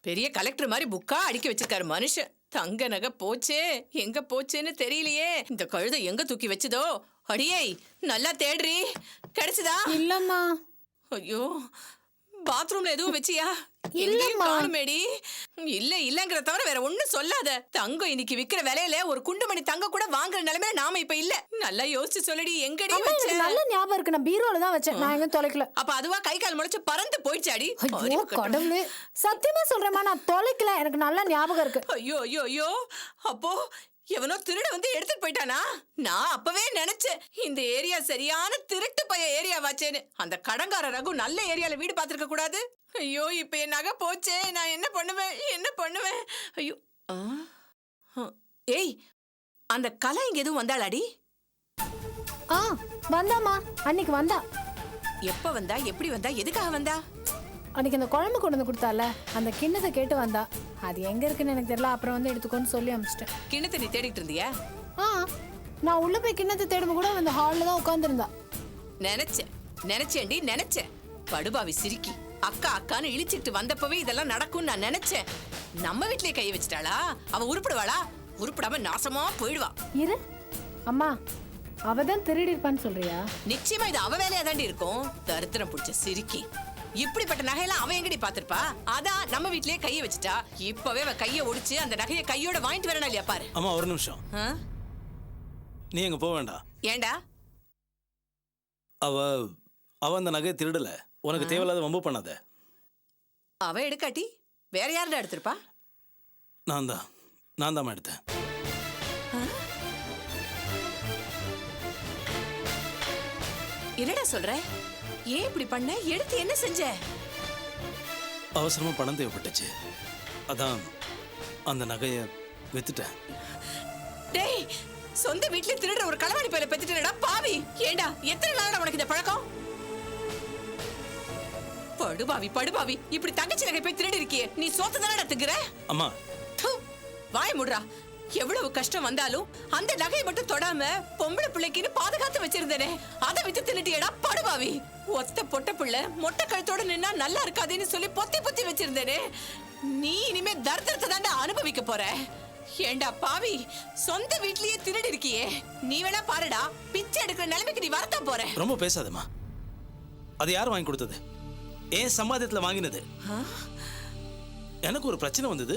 பெரிய கலெக்டர் மாதிரி புக்கா அடிக்க வச்சிருக்காரு மனுஷன். தங்க நகை போச்சே, எங்க போச்சேன்னு தெரியலையே. இந்த கழுதை எங்க தூக்கி வச்சதோ? அடியே, நல்லா தேடுறி. கிடைச்சதா? இல்லம்மா. ஐயோ, பாத்ரூம்ல எதுவும் வச்சியா? இல்லம்மா. காணுமேடி. இல்லங்கிற தவிர வேற ஒண்ணும் சொல்லாத. தங்கம் இன்னைக்கு விக்கிற விலையில ஒரு குண்டுமணி தங்கம் கூட வாங்குற நிலைமையில நாம இப்ப இல்ல. நல்லா யோசிச்சு சொல்லடி, எங்கடி வச்ச? நல்ல ஞாபகம் இருக்கு, நான் பீரோல தான் வச்சேன். நான் எங்க தொலைக்கல. அப்ப அதுவா கை கால் முளைச்சு பறந்து போயிடுச்சாடி? ஐயோ கடவுளே, சத்தியமா சொல்றேம்மா, நான் தொலைக்கல. எனக்கு நல்ல ஞாபகம் இருக்கு. ஐயோ ஐயோ ஐயோ, அப்போ எவனோ திருட வந்து எடுத்துட்டு போயிட்டானா? நான் அப்பவே நினைச்சேன் இந்த ஏரியா சரியான திருட்டு பைய ஏரியாவாச்சேன்னு. அந்த கடங்கார ரகு நல்ல ஏரியால வீடு பாத்துருக்க கூடாது. ஐயோ, இப்ப என் நகை போச்சே, நான் என்ன பண்ணுவேன்? ஐயோ. ஏய், அந்த கலை இங்க எதுவும் வந்தாளாடி? வந்தாமா, அன்னைக்கு வந்தா. எப்ப வந்தா, எப்படி வந்தா, எதுக்காக வந்தா? அன்னைக்கு அந்த குழம்பு கொண்டு வந்து கொடுத்தால, அந்த கிண்ணத்தை கேட்டு வந்தா. அது எங்க இருக்குன்னு எனக்கு தெரியல, அப்புறம் வந்து எடுத்துக்கோன்னு சொல்லி அனுப்பிச்சிட்டேன். கிண்ணத்தை நீ தேடிட்டு இருந்தியா? நான் உள்ள போய் கிண்ணத்தை தேடும் கூட அந்த ஹால்ல தான் உட்கார்ந்துருந்தா. நினைச்சேன். படுபாவி சிரிக்கி அக்கான்னு இழிச்சிட்டு வந்தப்பவே இதெல்லாம் நடக்கும்னு நான் நினைச்சேன். நம்ம வீட்லயே கைய வச்சிட்டாளா? அவ உருப்பிடுவாளா? உருப்பிடாம நாசமா போயிடுவா. இரு அம்மா, அவதான் திருடி இருப்பான்னு சொல்றியா? நிச்சயமா இது அவ வேலையா தாண்டி இருக்கும். தரித்திரம் பிடிச்ச சிரிக்கி. இப்படிப்பட்ட நகையெல்லாம் அவன் எங்கடி பாத்திருப்பா? அதான் நம்ம வீட்லயே கைய வச்சுட்டா. இப்பவே அவ கைய ஒடிச்சு அந்த நகையை கையோட வாங்கிட்டு வரணும் இல்லையா? பாரு. அம்மா ஒரு நிமிஷம், நீ எங்க போக வேண்டாம். ஏண்டா? அவ அந்த நகையை திருடல. உனக்கு தேவையில்லாத வம்பு பண்ணாத. அவ எடுக்காட்டி வேற யாருடா எடுத்திருப்பா? நான் தான் எடுத்தேன். என்னடா சொல்ற? ஏன் இப்படி பண்ண? எடுத்து என்ன செஞ்ச? அவசரமா பணம் தேவைப்பட்டுச்சு, அதான் அந்த நகையை வித்துட்டேன். டேய், சொந்த வீட்ல திருடுற ஒரு களவாணி பையல பெத்துட்டேடா பாவி. ஏண்டா, எத்தனை நாளா உனக்கு இந்த பழக்கம்? படுபாவி, இப்படி தங்கச்சி நகை போய் திருடி இருக்கியே, நீ சோத்து தானடா திங்குற? அம்மா வாய முடுறா. எவ்வளவு கஷ்டம் வந்தாலும் அந்த நகையை மட்டும் தொடாம பொம்பளை பிள்ளைக்குன்னு பாதுகாத்து வச்சிருந்தேனே, அதை வித்து தின்னுட்டியடா படுபாவி. ஒத்த பொட்ட பிள்ளை மொட்டை கழுத்தோட நின்னா நல்லா இருக்காதுன்னு சொல்லி பொத்தி வச்சிருந்தேனே, நீ இனிமே தர்தரத்தை தாண்டா அனுபவிக்க போற. ஏண்டா பாவி, சொந்த வீட்லயே திருடி இருக்கியே, நீ வேணா பாருடா, பிச்சை எடுக்கிற நிலைமைக்கு நீ வரத்தான் போற. ரொம்ப பேசாதம்மா. அது யார் வாங்கி கொடுத்தது? ஏன் சம்பாதியத்துல வாங்கினது. எனக்கு ஒரு பிரச்சனை வந்தது,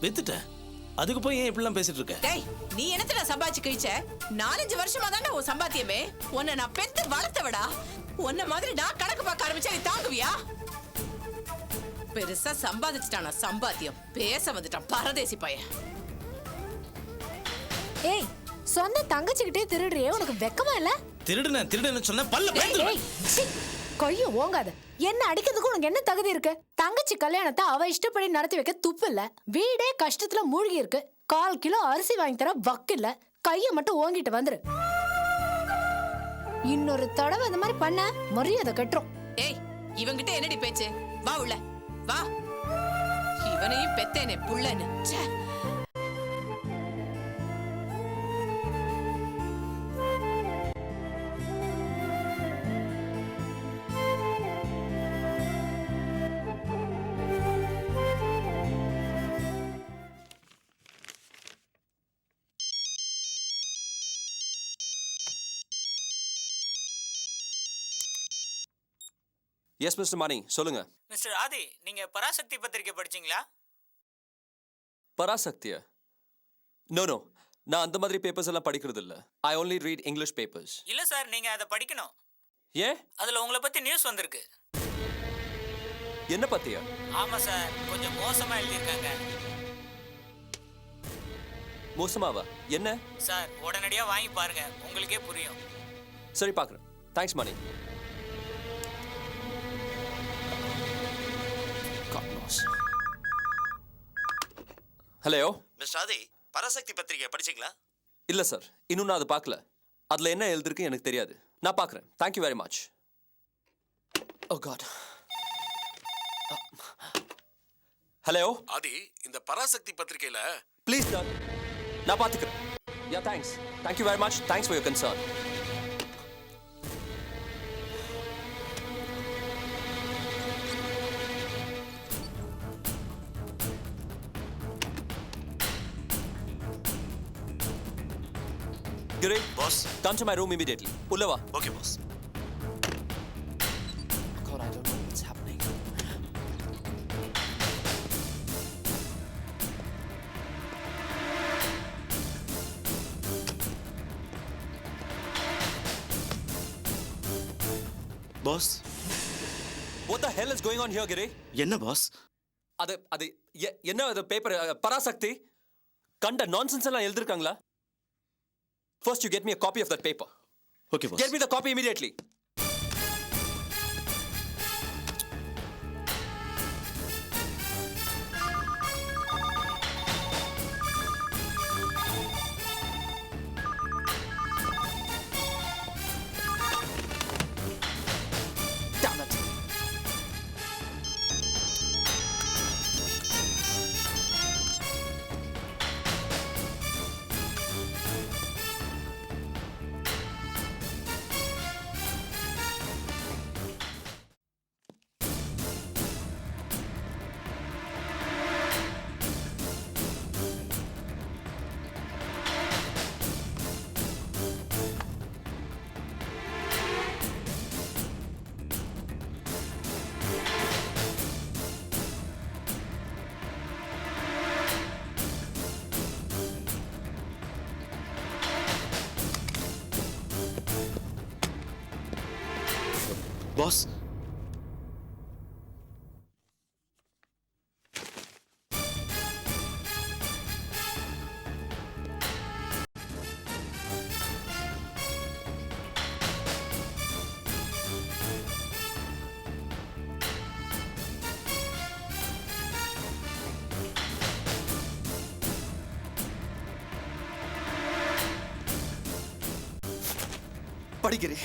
வித்துட்டேன். அதுக்கு போய் ஏன் இப்படிலாம் பேசிட்டு இருக்க? டேய், நீ என்னத்துல சம்பாதிச்சு கழிச்ச? 4-5 வருஷமா தானே உன் சம்பாத்தியமே. உன்னை நான் பெத்து வளர்த்தவடா. உன்ன மாதிரி நான் கணக்கு பார்க்க ஆரம்பிச்சா நீ தாங்குவியா? பெருசா சம்பாதிச்சுட்டானா சம்பாத்தியம். பேச வந்துட்டான் பரதேசி பையன். ஏய், சொந்த தங்கச்சிக்கிட்டே திருடுறியே, உனக்கு வெக்கமா இல்ல? திருடுன்னு சொன்ன பல்ல பேத்துறேன். கைய ஓங்காத. என்ன அடிக்கிறதுக்கு உனக்கு என்ன தகுதி இருக்கு? தங்கச்சி கல்யாணத்தை அவ இஷ்டப்படி நடத்தி வைக்க துப்பு இல்ல. வீடே கஷ்டத்துல மூழ்கி இருக்கு. 1/4 கிலோ அரிசி வாங்கி தர வக்கு இல்ல. கைய மட்டும் ஓங்கிட்டு வந்துரு. இன்னொரு தடவை இந்த மாதிரி பண்ண மரியாதை கட்டுறோம். ஏய், இவங்கிட்ட என்னடி பேச்சு? வா உள்ள வா. இவனையும் பெத்தேனே புள்ளன்னு. எஸ் மிஸ்டர் மணி, சொல்லுங்க. மிஸ்டர் ஆதி, நீங்க பராசக்தி பத்திரிக்கை படிச்சீங்களா? பராசக்தியா? நோ, நான் அந்த மாதிரி பேப்பர்ஸ் எல்லாம் படிக்கிறது இல்ல. ஐ only read English papers. இல்ல சார், நீங்க அதை படிக்கணும். ஏன்? அதுல உங்களை பத்தி நியூஸ் வந்திருக்கு. என்ன பத்தியா? ஆமா சார், கொஞ்சம் மோசமா எழுதியிருக்காங்க. மோசமாவா? என்ன சார்? உடனடியா வாங்கி பாருங்க, உங்களுக்கே புரியும். சரி, பார்க்குறேன். தேங்க்ஸ் மணி. ஹலோ மிஸ்டர் ஆதி, பராசக்தி பத்திரிகை படிச்சீங்களா? இல்ல சார், இன்னும் நான் அதை பார்க்கல. அதுல என்ன எழுதிருக்கு எனக்கு தெரியாது. நான் பார்க்குறேன். Thank you very much. Oh God. Hello Adhi, இந்த பராசக்தி பத்திரிகையில ப்ளீஸ் சார், நான் பார்த்துக்கிறேன். Yeah thanks. Thank you very much. Thanks for your concern. Giri, boss come to my room immediately. உள்ள வா. Okay boss. God, I don't know what's happening. Boss What the hell is going on here, Giri? என்ன boss? அது என்ன அது paper Parasakthi கண்ட nonsense எல்லாம் எழுதிருக்காங்களா? First you get me a copy of that paper. Okay boss. Get me the copy immediately. Damn it. Boss படிக்கிறே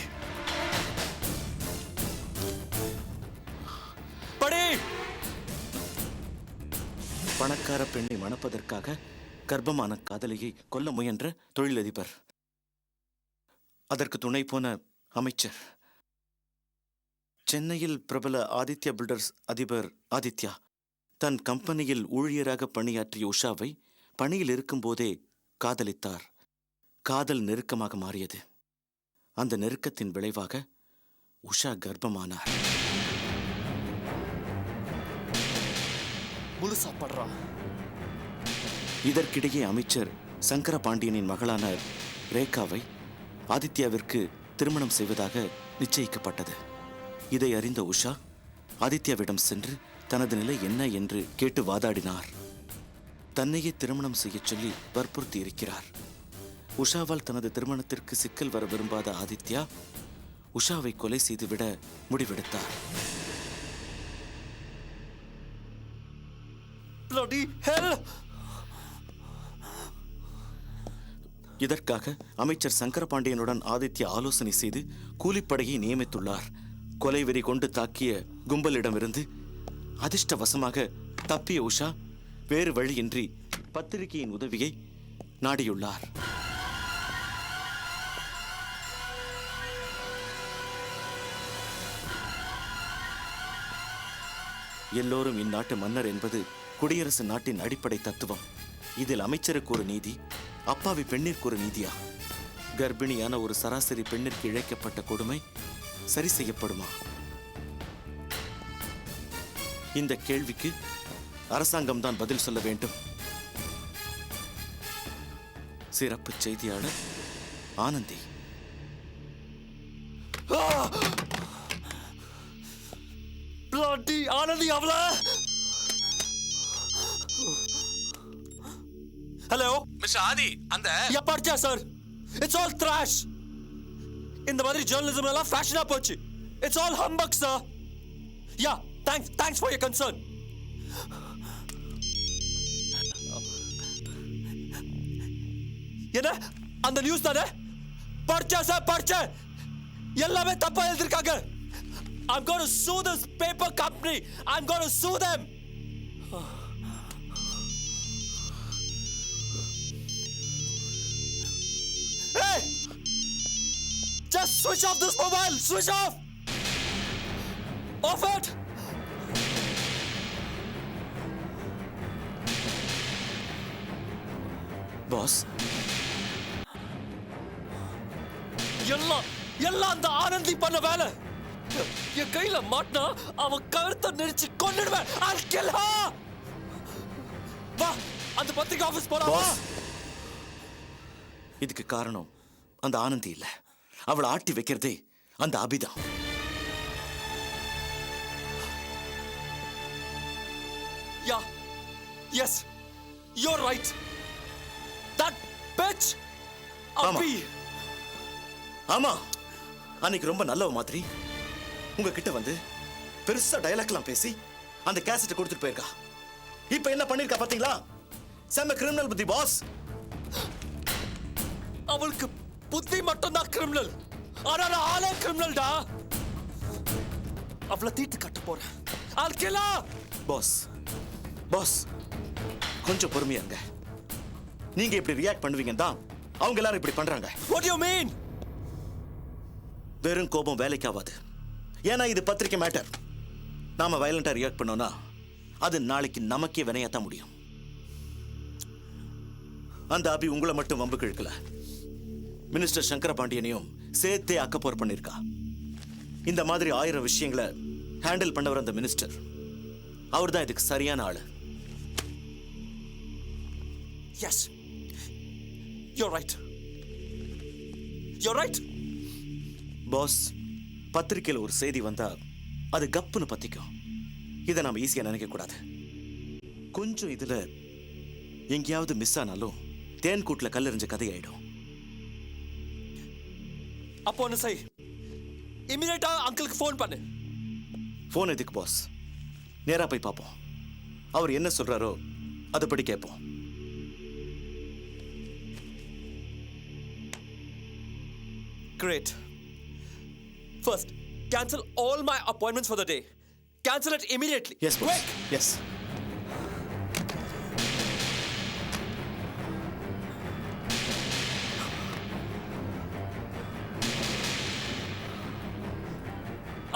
படி. பணக்கார பெண்ணை மணப்பதற்காக கர்ப்பமான காதலியை கொல்ல முயன்ற தொழிலதிபர், அதற்கு துணை போன அமைச்சர், சென்னையில் பிரபல ஆதித்யா பில்டர்ஸ் அதிபர் ஆதித்யா தன் கம்பெனியில் ஊழியராக பணியாற்றிய உஷாவை பணியில் இருக்கும்போதே காதலித்தார். காதல் நெருக்கமாக மாறியது. அந்த நெருக்கத்தின் விளைவாக உஷா கர்ப்பமானார். முழுசா படுறா. இதற்கிடையே அமைச்சர் சங்கர பாண்டியனின் மகளான ரேகாவை ஆதித்யாவிற்கு திருமணம் செய்வதாக நிச்சயிக்கப்பட்டது. இதை அறிந்த உஷா ஆதித்யாவிடம் சென்று தனது நிலை என்ன என்று கேட்டு வாதாடினார். தன்னையே திருமணம் செய்யச் சொல்லி வற்புறுத்தி இருக்கிறார். உஷாவால் தனது திருமணத்திற்கு சிக்கல் வர விரும்பாத ஆதித்யா உஷாவை கொலை செய்துவிட முடிவெடுத்தார். Bloody hell! இதற்காக அமைச்சர் சங்கரபாண்டியனுடன் ஆதித்யா ஆலோசனை செய்து கூலிப்படையை நியமித்துள்ளார். கொலைவெறி கொண்டு தாக்கிய கும்பலிடமிருந்து அதிர்ஷ்டவசமாக தப்பிய உஷா வேறு வழியின்றி பத்திரிகையின் உதவியை நாடியுள்ளார். எல்லோரும் இந்நாட்டு மன்னர் என்பது குடியரசு நாட்டின் அடிப்படை தத்துவம். இதில் அமைச்சருக்கு ஒரு நீதி, அப்பாவி பெண்ணிற்கு ஒரு நீதியா? கர்ப்பிணியான ஒரு சராசரி பெண்ணிற்கு இழைக்கப்பட்ட கொடுமை சரி செய்யப்படுமா? இந்த கேள்விக்கு அரசாங்கம் தான் பதில் சொல்ல வேண்டும். சிறப்பு செய்தியாளர் ஆனந்தி. Bloody ஆனந்தி அவள. ஹலோ மிஸ்டர் ஆதி, அந்த யா படிச்சா சார். It's all trash. இந்த மாதிரி ஜர்னலிசம் எல்லாம் ஃபேஷனா போச்சு. It's all humbug sir. Yeah thanks for your concern. என்ன அந்த நியூஸ் தானே படிச்சா சார்? படிச்சேன். எல்லாமே தப்பா எழுதிருக்காங்க. I'm going to sue this paper company. I'm going to sue them. Hey! Just switch off this mobile. Switch off. Off it. Boss, எல்லாம் எல்லாம் அந்த ஆனந்தி பண்ண வேலை. என் கையில மாட்டினா அவன் கழுத்தை நெரிச்சு கொன்னுடுவேன். I'll kill her. வா அந்த பத்திரிகை ஆபீஸ் போலாம். பாஸ், இதுக்கு காரணம் அந்த ஆனந்தி இல்ல, அவளை ஆட்டி வைக்கிறதே அந்த அபிதான். Yeah. Yes. You're right. That bitch. ஆமா. Abhi. ஆமா, அன்னைக்கு ரொம்ப நல்லவ மாதிரி உங்ககிட்ட வந்து பெருசா டயலாக்லாம் பேசி அந்த கேசட்டை கொடுத்துட்டு போயிருக்கா. இப்ப என்ன பண்ணிருக்கா பாத்தீங்களா? செம்ம கிரிமினல் புத்தி பாஸ். அவளுக்கு புத்தி மட்டும் தான் கிரிமினல், ஆனா நான் ஆளே கிரிமினல்டா. அவளை தீட்டு கட்ட போறேன். I'll kill her. Pass pass, கொஞ்சம் பொறுமையா இருங்க. நீங்க இப்படி ரியாக்ட் பண்ணுவீங்கன்னு தான் அவங்க எல்லாரும் இப்படி பண்றாங்க. What do you mean? வெறும் கோபம் வேலைக்கு ஆகாது. ஏன்னா இது பத்திரிக்கை மேட்டர். நாம வயலண்டா ரியாக்ட் பண்ணோம்னா அது நாளைக்கு நமக்கே வினையாத்தான் முடியும். அந்த அபி உங்களை மட்டும் வம்புக்கு இழுக்கல, மினிஸ்டர் சங்கர பாண்டியனையும் சேர்த்தே அக்கப்போர் பண்ணிருக்கா. இந்த மாதிரி 1000 விஷயங்களை ஹேண்டில் பண்ணவர் அந்த மினிஸ்டர். அவர் தான் இதுக்கு சரியான ஆளு. Yes. You're right. You're right. Pass, பத்திரிக்கையில் ஒரு செய்தி வந்தா அது கப்புன்னு பத்திக்கும். இதை நாம ஈஸியா நினைக்க கூடாது. கொஞ்சம் இதுல எங்கேயாவது மிஸ் ஆனாலும் தேன் கூட்டுல கல்லெறிஞ்ச கதையாயிடும். அப்போ ஒன்று செய், இமிடியேட்டா அங்கிளுக்கு ஃபோன் பண்ணு. போன் எதுக்கு பாஸ்? நேரா போய் பார்ப்போம். அவர் என்ன சொல்றாரோ அதுபடி கேட்போம். Great. First, cancel all my appointments for the day. Cancel it immediately. Yes boss, yes.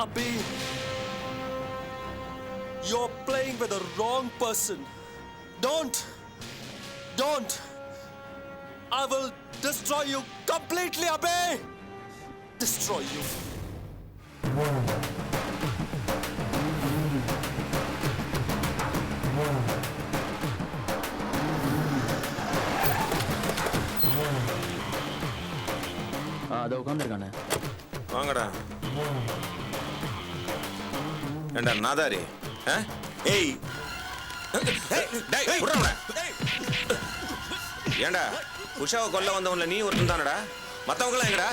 Abhi, you're playing with the wrong person. Don't. I will destroy you completely, Abhi. Destroy you. அதை உட்காந்துருக்கானே. வாங்கடா. ஏண்டா நாதாரி? ஏய் டேய் புறடா. ஏண்டா உஷாவை கொல்ல வந்தவன்ல நீ ஒருத்தன் தானடா? மத்தவங்க எல்லாம் எங்கடா?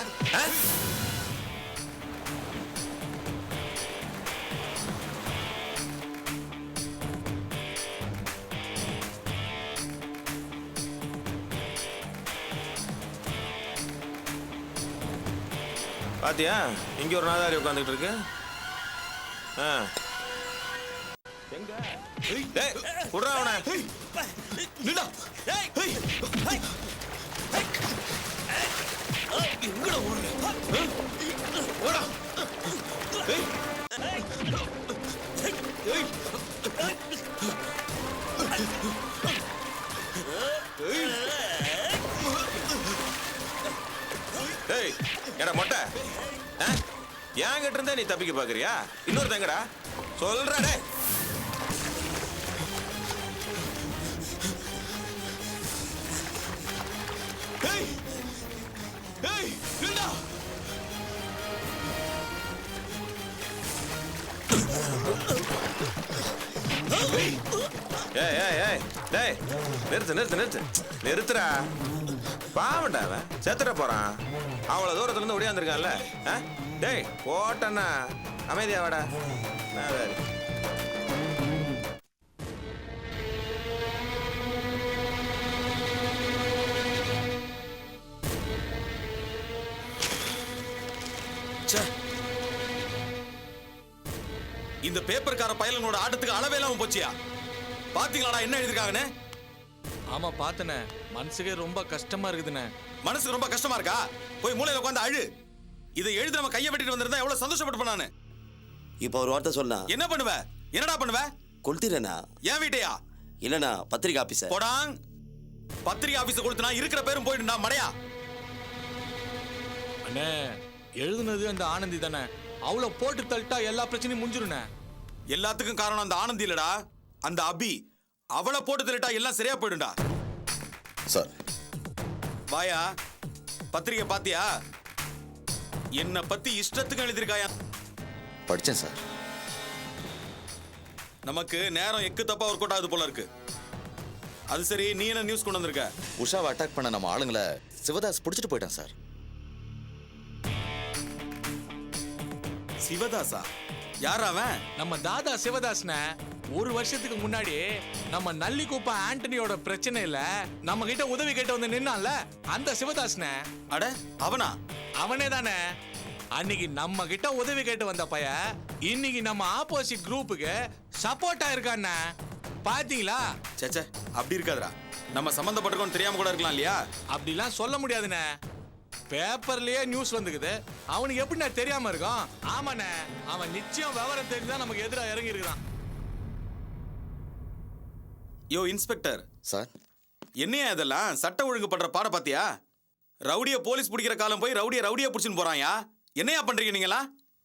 பாத்தியா, இங்க ஒரு நாதாரி உட்காந்துக்கிட்டு இருக்கு. எங்க? டேய் புறா அவனை. நிடா. எங்கடா ஓடுற? ஓடா. டேய் ஏடா மொட்டை, ஏன் கிட்ட இருந்தா நீ தப்பிக்க பாக்குறியா? இன்னொரு எங்கடா சொல்றா? டேய் டேய் நிறுத்துறா. பாவண்டா அவன் செத்துட போறான். அவ்வளவு தூரத்துல இருந்து ஒடியாந்துருக்கான்ல. டேய் போட்டண்ணா அமைதியா வாடா. இந்த பேப்பர்கார பயலனோட ஆட்டத்துக்கு அளவே இல்லாம போச்சியா? பாத்தீங்களாடா என்ன எழுதிருக்காங்கன்னு? ஆமா பார்த்தனே, மனசுக்கே ரொம்ப கஷ்டமா இருக்குதுண்ணே. மனசுக்கு ரொம்ப கஷ்டமா இருக்கா? போய் மூலையில உட்காந்து அழு. இதை எழுதி நம்ம கையை வெட்டிட்டு வந்திருந்தா எவ்வளவு சந்தோஷப்பட்டு நானு. இப்போ ஒரு வார்த்தை சொன்னா என்ன பண்ணுவ? என்னடா பண்ணுவ? கொளுத்திரனா? என் வீட்டையா? இல்லனா பத்திரிகை ஆபீஸ். போடாங். பத்திரிகை ஆபீஸ் கொடுத்தனா இருக்கிற பேரும் போயிடுண்டா மடையா. அண்ணே எழுதுனது அந்த ஆனந்தி தானே, அவளை போட்டு தள்ளிட்டா எல்லா பிரச்சனையும் முடிஞ்சிருண்ணே. எல்லாத்துக்கும் காரணம் அந்த ஆனந்தி இல்லடா, அந்த அபி. அவளை போட்டு தள்ளிட்டா எல்லாம் சரியா போயிடும்டா. சார் வாயா, பத்திரிக்கை பாத்தியா? என்னை பத்தி இஷ்டத்துக்கு எழுதிருக்காயா? படித்தேன் சார். நமக்கு நேரம் எக்கு தப்பா ஒர்க் அவுட் ஆகுது போல இருக்கு. அது சரி, நீ என்ன நியூஸ் கொண்டு வந்திருக்க? உஷாவை அட்டாக் பண்ண நம்ம ஆளுங்களை சிவதாஸ் பிடிச்சிட்டு போயிட்டான் சார். சிவதாசா? யார் அவன்? நம்ம தாதா சிவதாஸ்ன ஒரு வருஷத்துக்கு முன்னாடி நம்ம நல்லிக்குப்பா ஆண்டனியோட பிரச்சனையில நம்ம கிட்ட உதவி கேட்டு வந்து நின்னான்ல, அந்த சிவதாஸ்ன. அட அவனா? அவனே தானே. அன்னைக்கு நம்ம கிட்ட உதவி கேட்டு வந்த பைய இன்னைக்கு நம்ம ஆப்போசிட் குரூப்புக்கு சப்போர்ட்டா இருக்கானே, பாத்தீங்களா? சேச்சே, அப்படி இருக்காதுடா. நம்ம சம்பந்தப்பட்டிருக்கோம் தெரியாம கூட இருக்கலாம் இல்லையா? அப்படிலாம் சொல்ல முடியாதுண்ணே. பேப்பர்லயே நியூஸ் வந்துக்குது, அவனுக்கு எப்படிண்ணே தெரியாம இருக்கும்? ஆமாண்ணே, அவன் நிச்சயம் விவரம் தெரிஞ்சுதான் நமக்கு எதிராக இறங்கி இருக்கான். யோ இன்ஸ்பெக்டர் சார் என்னையா இதெல்லாம்? சட்ட ஒழுங்கு பண்ற பாட பாத்தியா? ரவுடிய போலீஸ் பிடிக்கிற காலம் போய் ரவுடிய பிடிச்சின்னு போறாயா? என்னையா பண்றீங்க நீங்களா?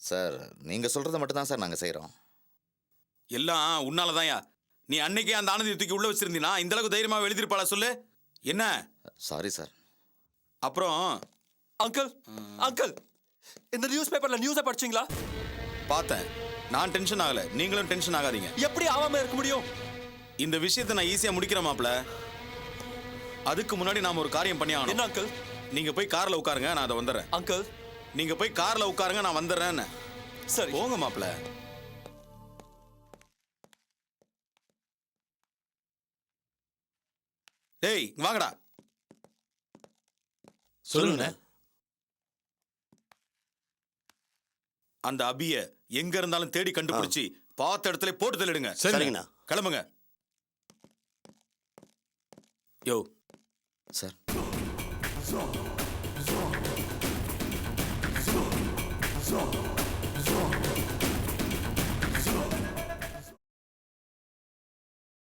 சார் நீங்கள் சொல்கிறத மட்டும் தான் சார் நாங்கள் செய்கிறோம். எல்லாம் உன்னாலதான்யா. நீ அன்னைக்கே அந்த ஆனந்தி தூக்கி உள்ள வச்சிருந்தீனா இந்த அளவுக்கு தைரியமா எழுதிருப்பாளா சொல்லு? என்ன? Sorry sir. அப்புறம் அங்கிள் அங்கிள், இந்த நியூஸ் பேப்பர்ல நியூஸை படிச்சீங்களா? பார்த்தேன். நான் டென்ஷன் ஆகல, நீங்களும் டென்ஷன் ஆகாதீங்க. எப்படி ஆகாம இருக்க முடியும்? இந்த விஷயத்தை நான் ஈஸியா முடிக்கிற மாப்ள. அதுக்கு முன்னாடி நாம ஒரு காரியம் பண்ணி ஆகணும். என்ன அங்கிள்? நீங்க போய் கார்ல உட்காருங்க, நான் அதை வந்துடுறேன். அங்கிள் நீங்க போய் கார்ல உட்காருங்க, நான் வந்துடுறேன். சரி போங்க மாப்ள. டேய் வாங்கடா. சொல்லுங்க. அந்த அபிய எங்க இருந்தாலும் தேடி கண்டுபிடிச்சு பார்த்த இடத்துல போட்டு தள்ளிடுங்க. சரிங்கண்ணா. கிளம்புங்க. யோ சார்